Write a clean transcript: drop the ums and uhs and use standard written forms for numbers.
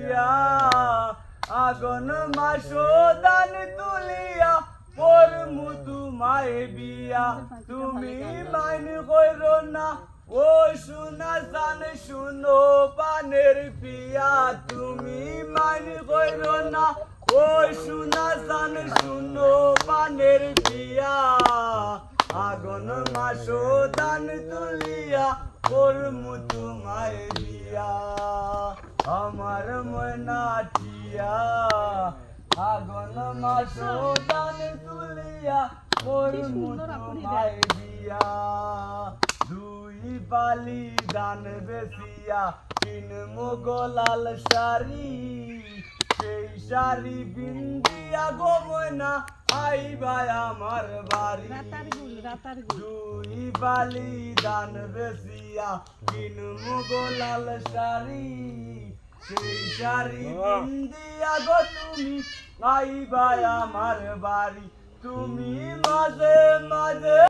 দিয়া আগুন মাসো দান তুলিয়া পরমু তোমায় বিয়া তুমি মাইন কইরো না ও সোনা জান শুনো পানের পিয়া তুমি মাইন কইরো না ও সোনা জান শুনো পানের পিয়া আগুন মাসো দান তুলিয়া পরমু তোমায় বিয়া আমার ময়না টিয়া আগুন মাসো দান তুলিয়া পরমু তোমায় বিয়া দুই বালি দান বেসিয়া কিনমু গোলাল শাড়ি সেই শাড়ি বিন্দিয়া গো ময়না আইবা আমার বাড়ি দুই বালি দান বেসিয়া কিনমু গোলাল শাড়ি সেই শাড়ি বিন্দিয়া গো তুমি আইবা আমার বাড়ি তুমি মাঝে মাঝে